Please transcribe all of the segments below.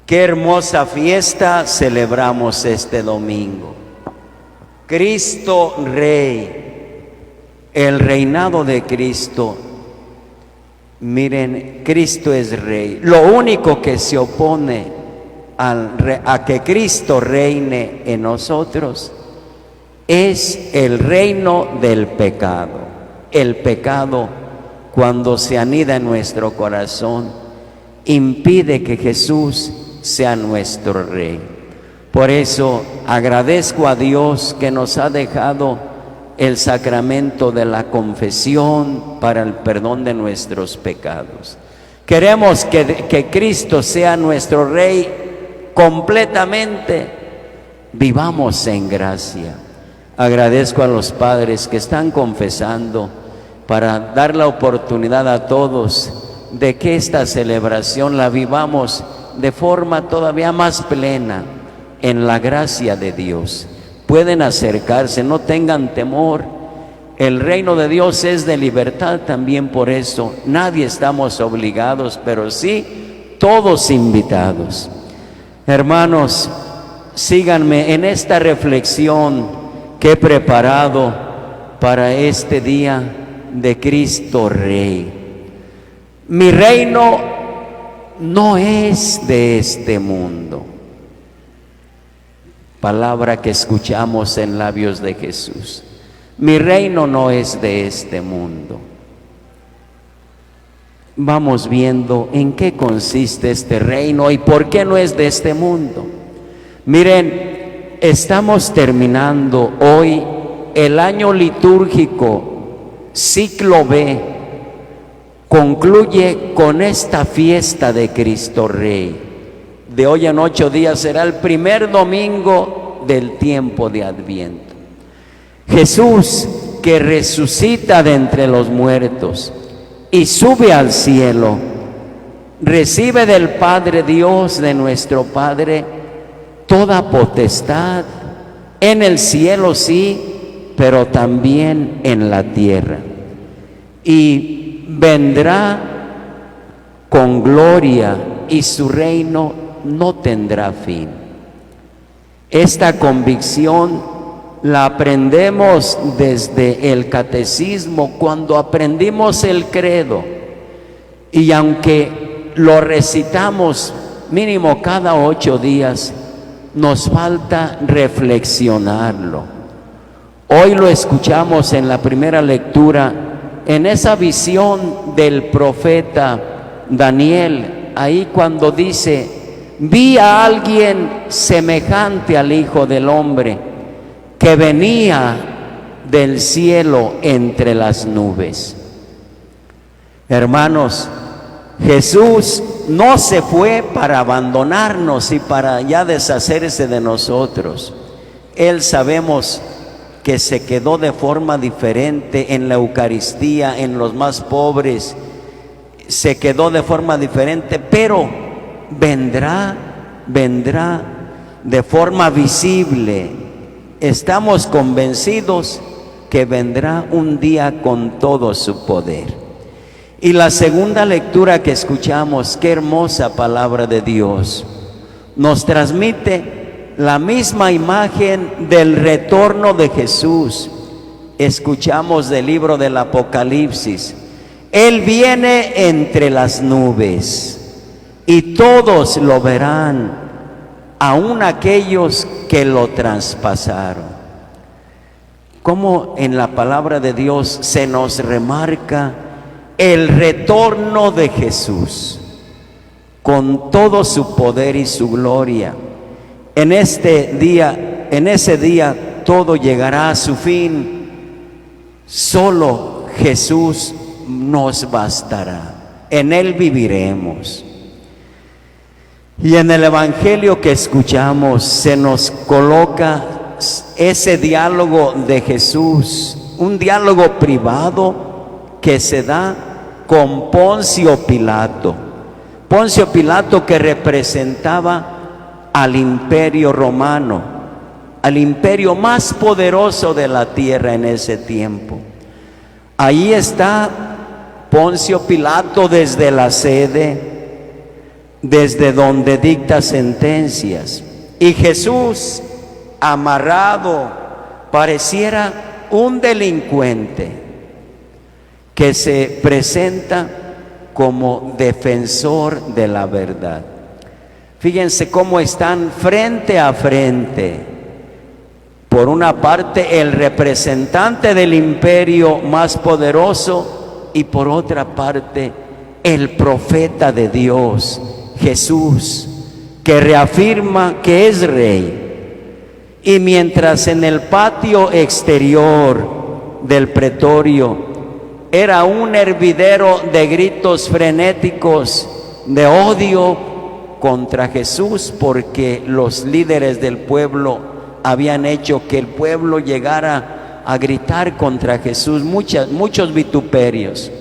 Qué hermosa fiesta celebramos este domingo. Cristo Rey, el reinado de Cristo. Miren, Cristo es Rey. Lo único que se opone a que Cristo reine en nosotros es el reino del pecado. El pecado, cuando se anida en nuestro corazón, impide que Jesús sea nuestro Rey. Por eso agradezco a Dios que nos ha dejado el sacramento de la confesión para el perdón de nuestros pecados. Queremos que Cristo sea nuestro Rey completamente. Vivamos en gracia. Agradezco a los padres que están confesando para dar la oportunidad a todos de que esta celebración la vivamos de forma todavía más plena en la gracia de Dios. Pueden acercarse, no tengan temor. El reino de Dios es de libertad también, por eso nadie estamos obligados, pero sí todos invitados. Hermanos, síganme en esta reflexión que he preparado para este día de Cristo Rey. Mi reino no es de este mundo. Palabra que escuchamos en labios de Jesús. Mi reino no es de este mundo. Vamos viendo en qué consiste este reino y por qué no es de este mundo. Miren, estamos terminando hoy el año litúrgico, ciclo B. Concluye con esta fiesta de Cristo Rey. De hoy en 8 días será el primer domingo del tiempo de Adviento. Jesús, que resucita de entre los muertos y sube al cielo, recibe del Padre Dios, de nuestro Padre, toda potestad en el cielo, sí, pero también en la tierra. Y vendrá con gloria y su reino no tendrá fin. Esta convicción la aprendemos desde el catecismo, cuando aprendimos el credo, y aunque lo recitamos mínimo cada 8 días, nos falta reflexionarlo. Hoy lo escuchamos en la primera lectura, en esa visión del profeta Daniel, ahí cuando dice: vi a alguien semejante al Hijo del Hombre, que venía del cielo entre las nubes. Hermanos, Jesús no se fue para abandonarnos y para ya deshacerse de nosotros. Él, sabemos que se quedó de forma diferente en la Eucaristía, en los más pobres, se quedó de forma diferente, pero vendrá de forma visible. Estamos convencidos que vendrá un día con todo su poder. Y la segunda lectura que escuchamos, qué hermosa palabra de Dios, nos transmite la misma imagen del retorno de Jesús. Escuchamos del libro del Apocalipsis: Él viene entre las nubes y todos lo verán, aun aquellos que lo traspasaron. Como en la palabra de Dios se nos remarca el retorno de Jesús con todo su poder y su gloria. En ese día todo llegará a su fin. Solo Jesús nos bastará. En Él viviremos. Y en el Evangelio que escuchamos se nos coloca ese diálogo de Jesús, un diálogo privado que se da con Poncio Pilato. Poncio Pilato, que representaba al imperio romano, al imperio más poderoso de la tierra en ese tiempo. Ahí está Poncio Pilato desde la sede, desde donde dicta sentencias. Y Jesús, amarrado, pareciera un delincuente que se presenta como defensor de la verdad. Fíjense cómo están frente a frente. Por una parte, el representante del imperio más poderoso, y por otra parte, el profeta de Dios, Jesús, que reafirma que es rey. Y mientras en el patio exterior del pretorio era un hervidero de gritos frenéticos de odio contra Jesús, porque los líderes del pueblo habían hecho que el pueblo llegara a gritar contra Jesús, muchos vituperios.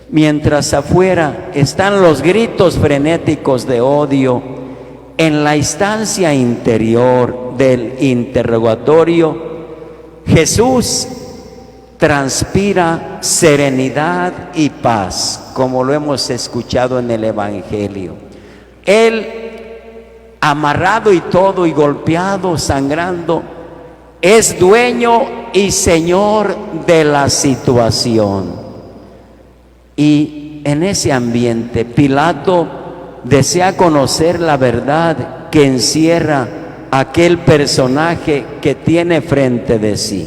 Mientras afuera están los gritos frenéticos de odio, en la instancia interior del interrogatorio, Jesús transpira serenidad y paz, como lo hemos escuchado en el Evangelio. Él, amarrado y todo, y golpeado, sangrando, es dueño y señor de la situación. Y en ese ambiente, Pilato desea conocer la verdad que encierra aquel personaje que tiene frente de sí.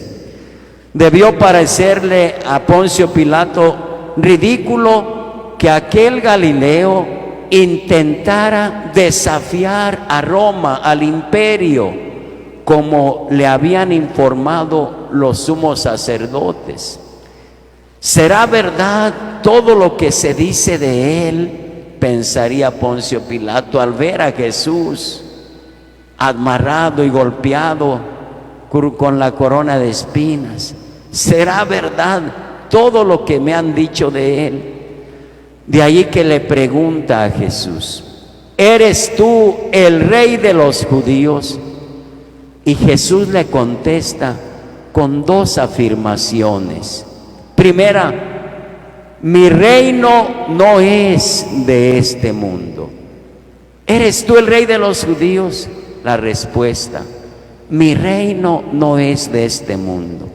Debió parecerle a Poncio Pilato ridículo que aquel Galileo intentara desafiar a Roma, al imperio, como le habían informado los sumos sacerdotes. ¿Será verdad todo lo que se dice de él?, pensaría Poncio Pilato al ver a Jesús amarrado y golpeado con la corona de espinas. ¿Será verdad todo lo que me han dicho de él? De ahí que le pregunta a Jesús: ¿eres tú el rey de los judíos? Y Jesús le contesta con dos afirmaciones. Primera: mi reino no es de este mundo. ¿Eres tú el rey de los judíos? La respuesta: mi reino no es de este mundo.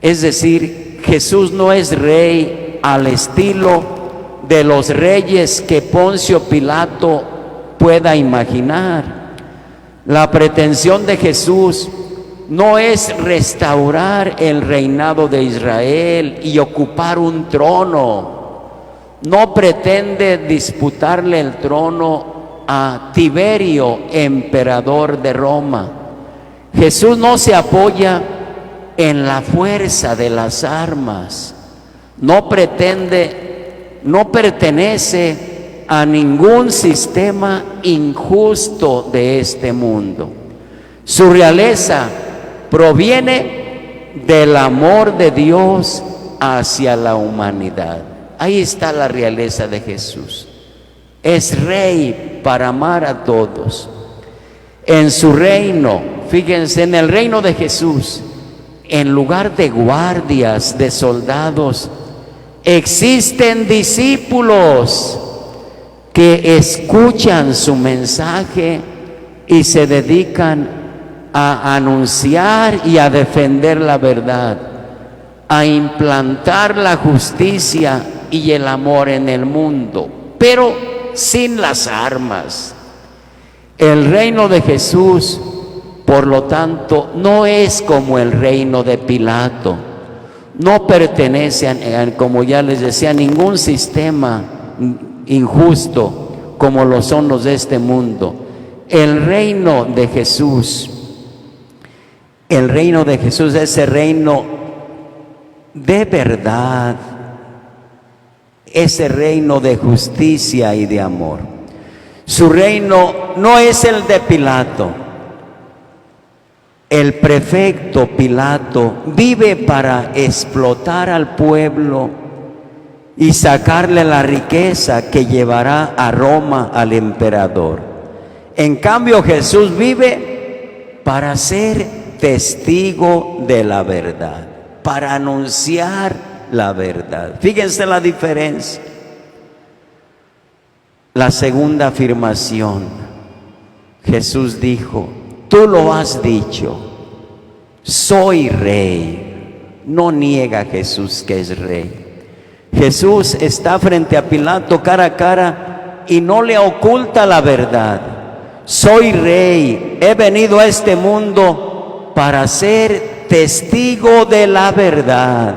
Es decir, Jesús no es rey al estilo de los reyes que Poncio Pilato pueda imaginar. La pretensión de Jesús no es restaurar el reinado de Israel y ocupar un trono. No pretende disputarle el trono a Tiberio, emperador de Roma. Jesús no se apoya en la fuerza de las armas. No pertenece a ningún sistema injusto de este mundo. Su realeza proviene del amor de Dios hacia la humanidad. Ahí está la realeza de Jesús. Es rey para amar a todos. En su reino, fíjense, en el reino de Jesús, en lugar de guardias, de soldados, existen discípulos que escuchan su mensaje y se dedican a anunciar y a defender la verdad, a implantar la justicia y el amor en el mundo, pero sin las armas. El reino de Jesús, por lo tanto, no es como el reino de Pilato. No pertenece, como ya les decía, a ningún sistema injusto como lo son los de este mundo. El reino de Jesús es ese reino de verdad, ese reino de justicia y de amor. Su reino no es el de Pilato. El prefecto Pilato vive para explotar al pueblo y sacarle la riqueza que llevará a Roma al emperador. En cambio, Jesús vive para ser testigo de la verdad, para anunciar la verdad. Fíjense la diferencia. La segunda afirmación, Jesús dijo, tú lo has dicho, soy rey. No niega Jesús que es rey. Jesús está frente a Pilato cara a cara y no le oculta la verdad. Soy rey, he venido a este mundo para ser testigo de la verdad.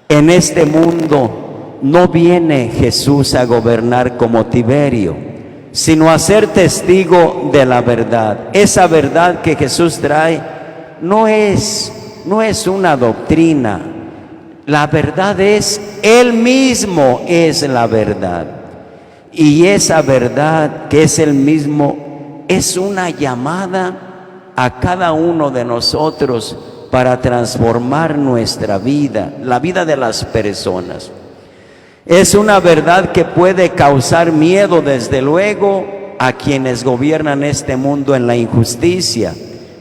En este mundo no viene Jesús a gobernar como Tiberio, sino a ser testigo de la verdad. Esa verdad que Jesús trae no es una doctrina. La verdad es, Él mismo es la verdad. Y esa verdad que es Él mismo es una llamada a cada uno de nosotros para transformar nuestra vida, la vida de las personas. Es una verdad que puede causar miedo, desde luego, a quienes gobiernan este mundo en la injusticia.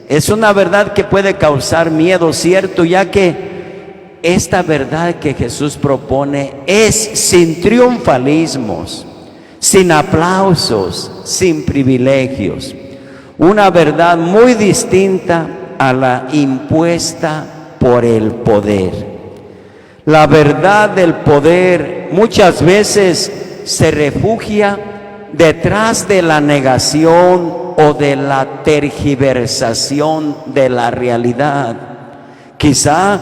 Es una verdad que puede causar miedo, cierto, ya que esta verdad que Jesús propone es sin triunfalismos, sin aplausos, sin privilegios. Una verdad muy distinta a la impuesta por el poder. La verdad del poder muchas veces se refugia detrás de la negación o de la tergiversación de la realidad. Quizá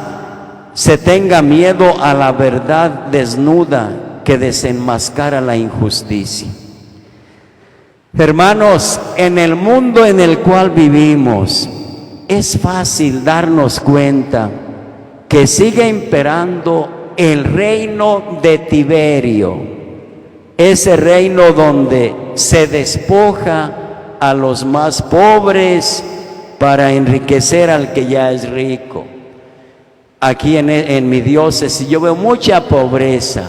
se tenga miedo a la verdad desnuda que desenmascara la injusticia. Hermanos, en el mundo en el cual vivimos, es fácil darnos cuenta que sigue imperando el reino de Tiberio, ese reino donde se despoja a los más pobres para enriquecer al que ya es rico. Aquí en mi diócesis yo veo mucha pobreza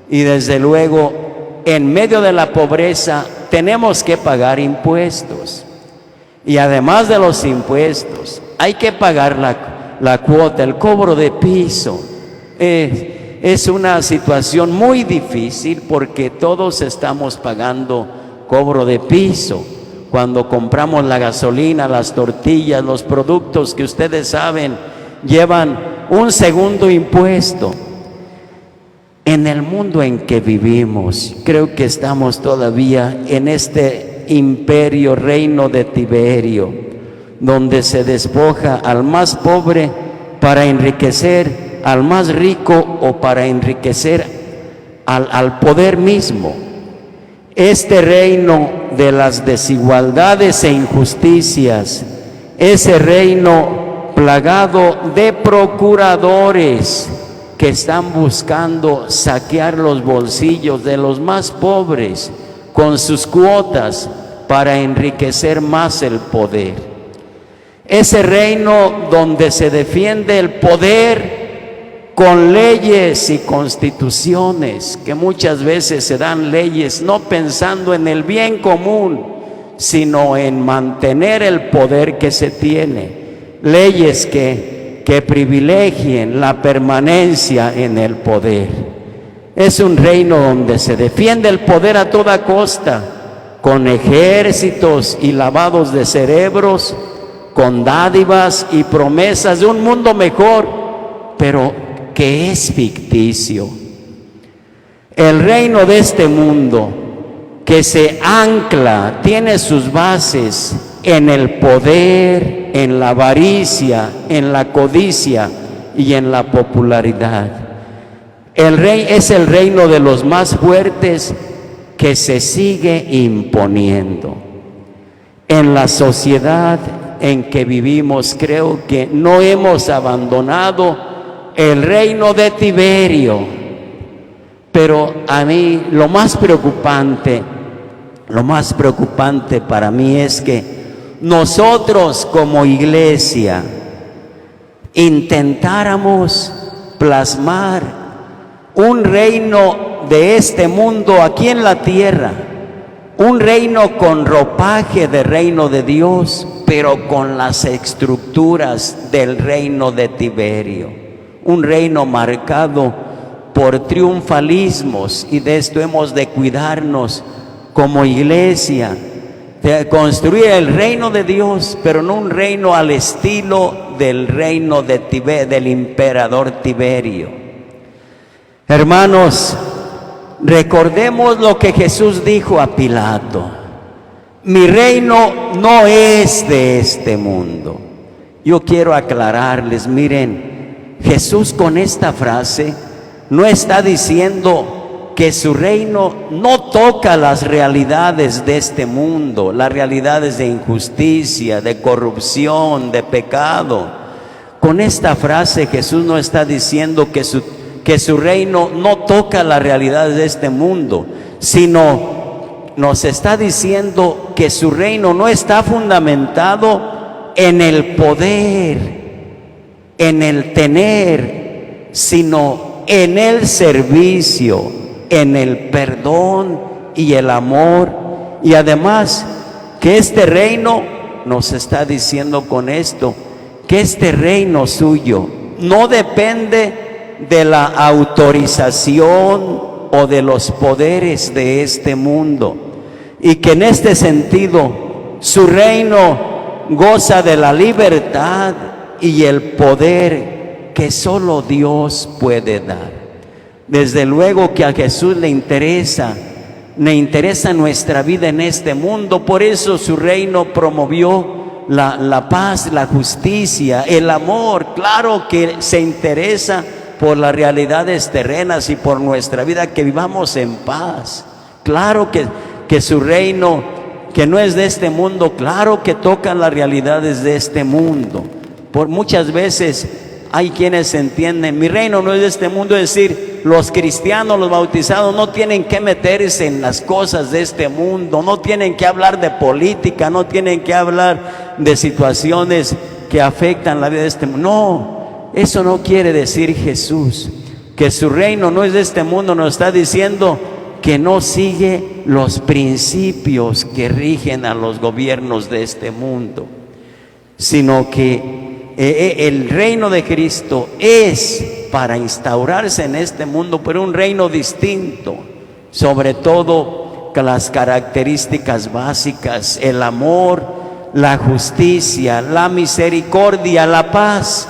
y desde luego en medio de la pobreza tenemos que pagar impuestos, y además de los impuestos hay que pagar la cuota, el cobro de piso. Es una situación muy difícil porque todos estamos pagando cobro de piso cuando compramos la gasolina, las tortillas, los productos que ustedes saben llevan un segundo impuesto. En el mundo en que vivimos, creo que estamos todavía en este imperio, reino de Tiberio, donde se despoja al más pobre para enriquecer al más rico o para enriquecer al poder mismo. Este reino de las desigualdades e injusticias, ese reino plagado de procuradores que están buscando saquear los bolsillos de los más pobres con sus cuotas para enriquecer más el poder. Ese reino donde se defiende el poder con leyes y constituciones, que muchas veces se dan leyes no pensando en el bien común, sino en mantener el poder que se tiene. Leyes que privilegien la permanencia en el poder. Es un reino donde se defiende el poder a toda costa, con ejércitos y lavados de cerebros, con dádivas y promesas de un mundo mejor, pero que es ficticio. El reino de este mundo, que se ancla, tiene sus bases en el poder, en la avaricia, en la codicia y en la popularidad. El rey es el reino de los más fuertes que se sigue imponiendo. En la sociedad en que vivimos, creo que no hemos abandonado el reino de Tiberio, pero a mí lo más preocupante para mí es que nosotros como iglesia intentáramos plasmar un reino de este mundo aquí en la tierra, un reino con ropaje de reino de Dios, pero con las estructuras del reino de Tiberio, un reino marcado por triunfalismos, y de esto hemos de cuidarnos como iglesia, de construir el reino de Dios, pero no un reino al estilo del reino de del emperador Tiberio. Hermanos, recordemos lo que Jesús dijo a Pilato: mi reino no es de este mundo. Yo quiero aclararles, miren, Jesús con esta frase no está diciendo que su reino no toca las realidades de este mundo, las realidades de injusticia, de corrupción, de pecado. Con esta frase Jesús no está diciendo que su reino no toca las realidades de este mundo, sino nos está diciendo que su reino no está fundamentado en el poder, en el tener, sino en el servicio, en el perdón y el amor. Y además que este reino, nos está diciendo con esto, que este reino suyo no depende de la autorización o de los poderes de este mundo, y que en este sentido su reino goza de la libertad y el poder que solo Dios puede dar. Desde luego que a Jesús le interesa nuestra vida en este mundo. Por eso su reino promovió la paz, la justicia, el amor. Claro que se interesa por las realidades terrenas y por nuestra vida, que vivamos en paz. Claro que su reino, que no es de este mundo, claro que tocan las realidades de este mundo. Por muchas veces hay quienes entienden, mi reino no es de este mundo, es decir, los cristianos, los bautizados no tienen que meterse en las cosas de este mundo, no tienen que hablar de política, no tienen que hablar de situaciones que afectan la vida de este mundo. No, eso no quiere decir Jesús. Que su reino no es de este mundo, nos está diciendo que no sigue los principios que rigen a los gobiernos de este mundo, sino que el reino de Cristo es para instaurarse en este mundo, pero un reino distinto, sobre todo con las características básicas: el amor, la justicia, la misericordia, la paz.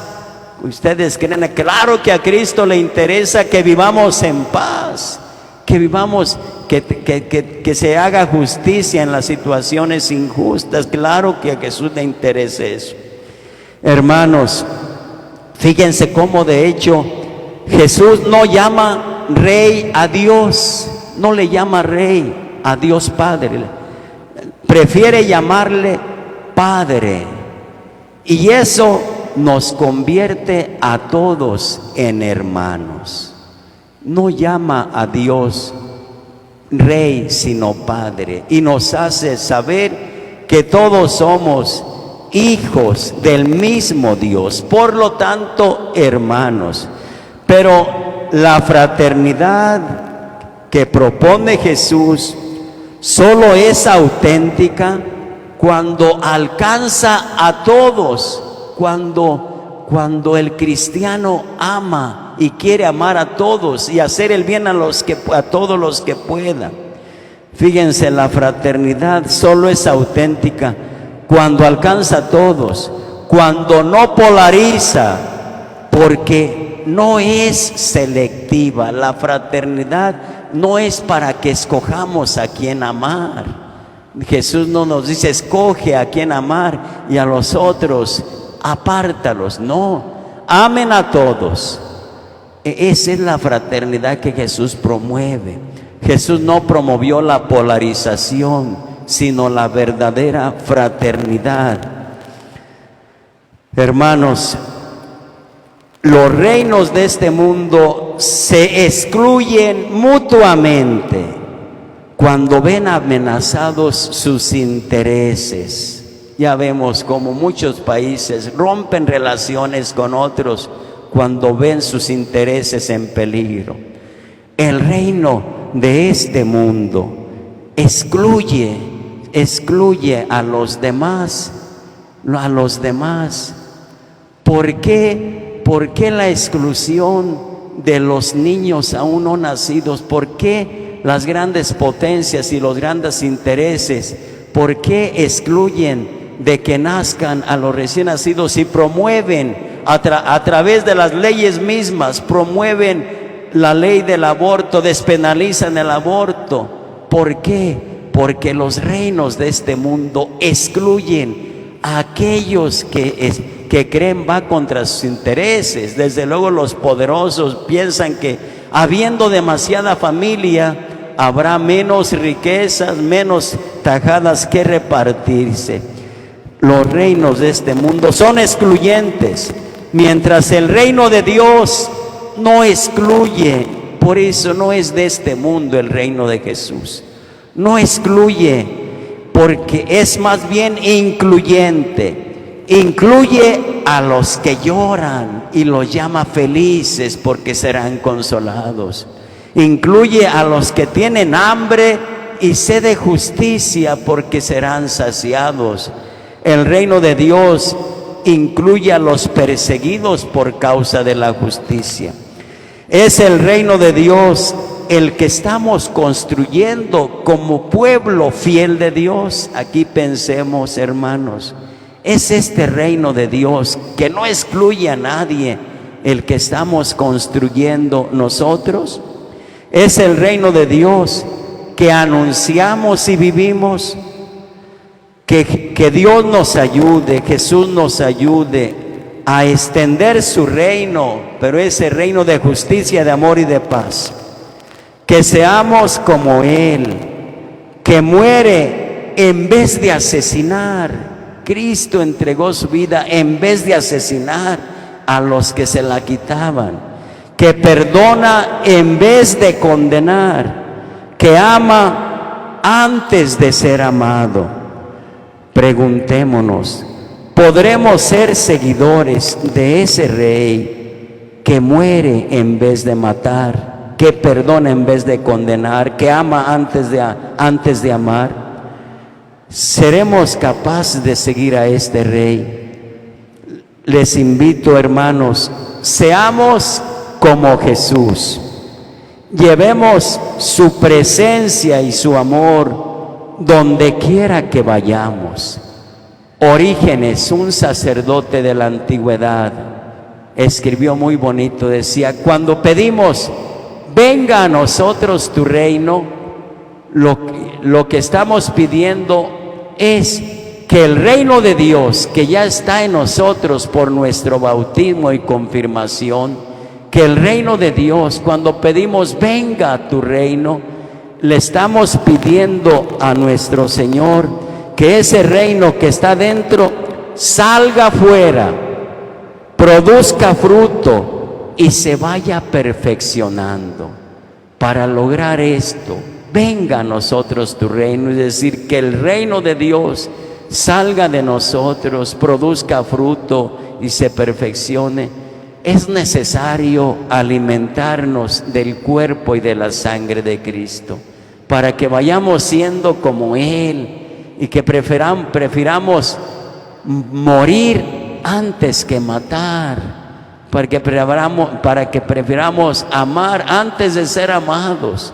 Ustedes creen, claro que a Cristo le interesa que vivamos en paz, que vivamos, que se haga justicia en las situaciones injustas. Claro que a Jesús le interesa eso. Hermanos, fíjense cómo de hecho Jesús no llama rey a Dios, no le llama rey a Dios Padre, prefiere llamarle Padre, y eso nos convierte a todos en hermanos. No llama a Dios rey sino Padre, y nos hace saber que todos somos hijos del mismo Dios, por lo tanto hermanos. Pero la fraternidad que propone Jesús solo es auténtica cuando alcanza a todos, cuando el cristiano ama y quiere amar a todos y hacer el bien a todos los que pueda. Fíjense, la fraternidad solo es auténtica cuando alcanza a todos, cuando no polariza, porque no es selectiva. La fraternidad no es para que escojamos a quién amar. Jesús no nos dice escoge a quién amar y a los otros apártalos. No, amen a todos. Esa es la fraternidad que Jesús promueve. Jesús no promovió la polarización, sino la verdadera fraternidad. Hermanos, los reinos de este mundo se excluyen mutuamente cuando ven amenazados sus intereses. Ya vemos como muchos países rompen relaciones con otros cuando ven sus intereses en peligro. El reino de este mundo excluye a los demás, ¿Por qué? ¿Por qué la exclusión de los niños aún no nacidos? ¿Por qué las grandes potencias y los grandes intereses, por qué excluyen de que nazcan a los recién nacidos y promueven a través de las leyes mismas, promueven la ley del aborto, despenalizan el aborto? ¿Por qué? Porque los reinos de este mundo excluyen a aquellos que creen va contra sus intereses. Desde luego los poderosos piensan que habiendo demasiada familia habrá menos riquezas, menos tajadas que repartirse. Los reinos de este mundo son excluyentes, mientras el reino de Dios no excluye. Por eso no es de este mundo el reino de Jesús. No excluye, porque es más bien incluyente. Incluye a los que lloran y los llama felices porque serán consolados. Incluye a los que tienen hambre y sed de justicia porque serán saciados. El reino de Dios incluye a los perseguidos por causa de la justicia. Es el reino de Dios el que estamos construyendo como pueblo fiel de Dios. Aquí pensemos, hermanos, es este reino de Dios que no excluye a nadie, el que estamos construyendo nosotros. Es el reino de Dios que anunciamos y vivimos. Que Dios nos ayude, Jesús nos ayude a extender su reino, pero ese reino de justicia, de amor y de paz. Que seamos como Él, que muere en vez de asesinar. Cristo entregó su vida en vez de asesinar a los que se la quitaban. Que perdona en vez de condenar. Que ama antes de ser amado. Preguntémonos, ¿podremos ser seguidores de ese Rey que muere en vez de matar, que perdona en vez de condenar, que ama antes de amar? ¿Seremos capaces de seguir a este Rey? Les invito, hermanos, seamos como Jesús. Llevemos su presencia y su amor donde quiera que vayamos. Orígenes, un sacerdote de la antigüedad, escribió muy bonito, decía: cuando pedimos venga a nosotros tu reino, lo que estamos pidiendo es que el reino de Dios, que ya está en nosotros por nuestro bautismo y confirmación, que el reino de Dios, cuando pedimos venga a tu reino, le estamos pidiendo a nuestro Señor que ese reino que está dentro salga afuera, produzca fruto y se vaya perfeccionando. Para lograr esto, venga a nosotros tu reino, es decir, que el reino de Dios salga de nosotros, produzca fruto y se perfeccione. Es necesario alimentarnos del cuerpo y de la sangre de Cristo para que vayamos siendo como Él y que prefiramos morir antes que matar, para que prefiramos amar antes de ser amados.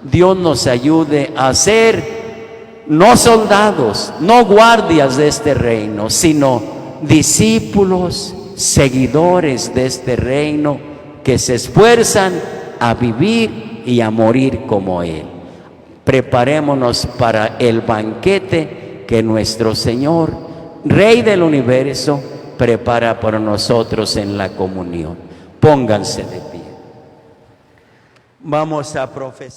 Dios nos ayude a ser no soldados, no guardias de este reino, sino discípulos, seguidores de este reino que se esfuerzan a vivir y a morir como Él. Preparémonos para el banquete que nuestro Señor, Rey del universo, prepara para nosotros en la comunión. Pónganse de pie. Vamos a profesar.